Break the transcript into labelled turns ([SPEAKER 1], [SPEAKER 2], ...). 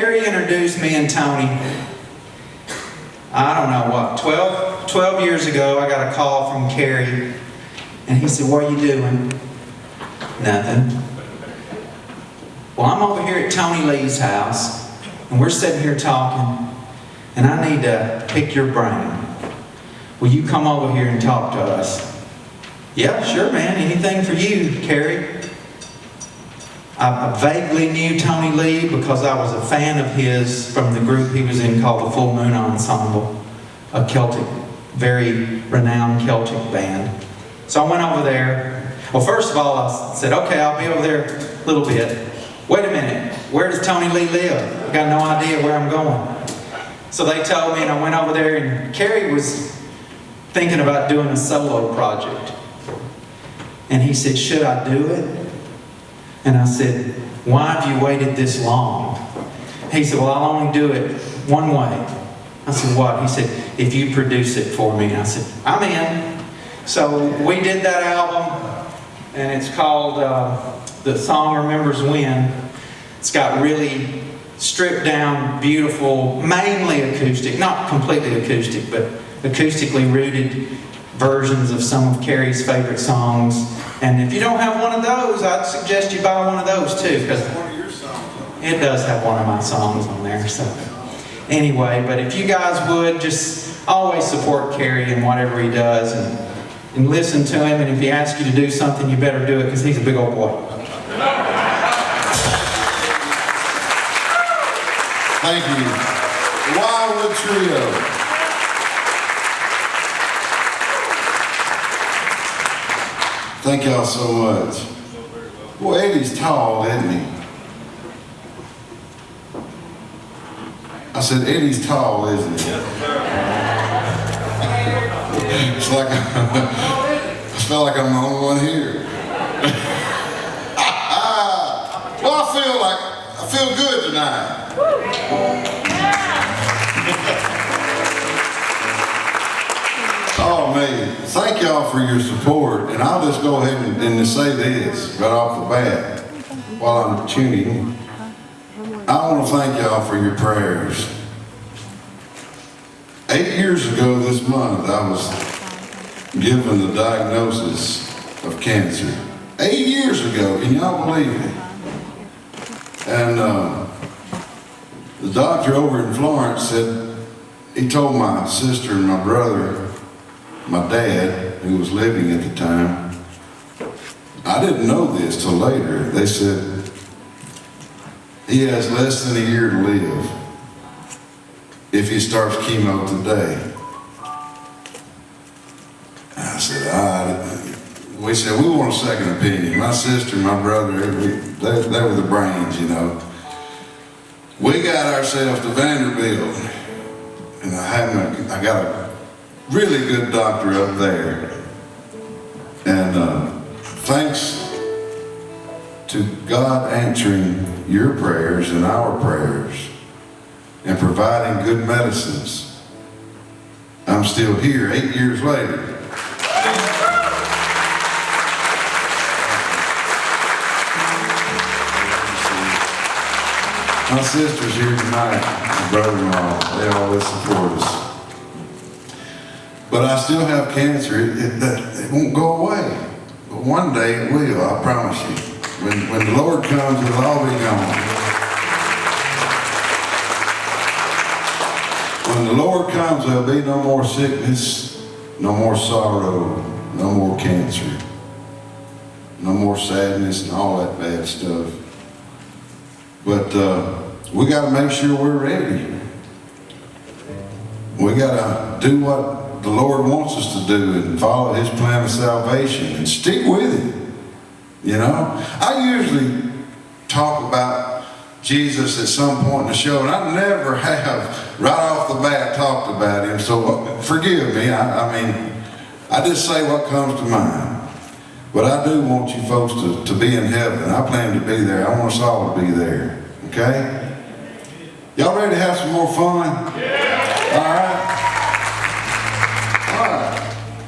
[SPEAKER 1] Kerry introduced me and Tony, I don't know what, 12 years ago. I got a call from Kerry, and he said, "What are you doing?" "Nothing." "Well, I'm over here at Tony Lee's house, and we're sitting here talking, and I need to pick your brain. Will you come over here and talk to us?" "Yeah, sure, man. Anything for you, Kerry." I vaguely knew Tony Lee because I was a fan of his from the group he was in called the Full Moon Ensemble, a Celtic, very renowned Celtic band. So I went over there. Well, first of all, I said, "Okay, I'll be over there a little bit." "Wait a minute, where does Tony Lee live? I got no idea where I'm going." So they told me, and I went over there, and Kerry was thinking about doing a solo project. And he said, "Should I do it?" And I said, "Why have you waited this long?" He said, "Well, I'll only do it one way." I said, "What?" He said, "If you produce it for me." And I said, "I'm in." So we did that album, and it's called The Song Remembers When. It's got really stripped down, beautiful, mainly acoustic, not completely acoustic, but acoustically rooted versions of some of Kerry's favorite songs. And if you don't have one of those, I'd suggest you buy one of those too, because it does have one of my songs on there. So anyway, but if you guys would just always support Kerry in whatever he does, and listen to him, and if he asks you to do something, you better do it, because he's a big old boy.
[SPEAKER 2] Thank you. The Wildwood Trio. Thank y'all so much. Boy, Eddie's tall, isn't he? I said, Eddie's tall, isn't he? It's like I feel like I'm the only one here. Well, I feel good tonight. Oh man, thank y'all for your support, and I'll just go ahead and say this right off the bat while I'm tuning. I want to thank y'all for your prayers. 8 years ago this month, I was given the diagnosis of cancer. 8 years ago, can y'all believe it? And the doctor over in Florence said, he told my sister and my brother, my dad, who was living at the time, I didn't know this till later. They said, he has less than a year to live if he starts chemo today. I said, we said, we want a second opinion. My sister and my brother, they were the brains, you know. We got ourselves to Vanderbilt, and I got a really good doctor up there, and thanks to God answering your prayers and our prayers and providing good medicines, I'm still here 8 years later. My sister's here tonight, my brother-in-law, they always support us. But I still have cancer. It won't go away. But one day it will, I promise you. When the Lord comes, it'll all be gone. When the Lord comes, there'll be no more sickness, no more sorrow, no more cancer, no more sadness and all that bad stuff. But we got to make sure we're ready. We got to do what the Lord wants us to do and follow His plan of salvation and stick with Him. You know, I usually talk about Jesus at some point in the show, and I never have right off the bat talked about Him, so forgive me. I mean, I just say what comes to mind. But I do want you folks to be in heaven. I plan to be there. I want us all to be there. Okay? Y'all ready to have some more fun? Yeah. All right.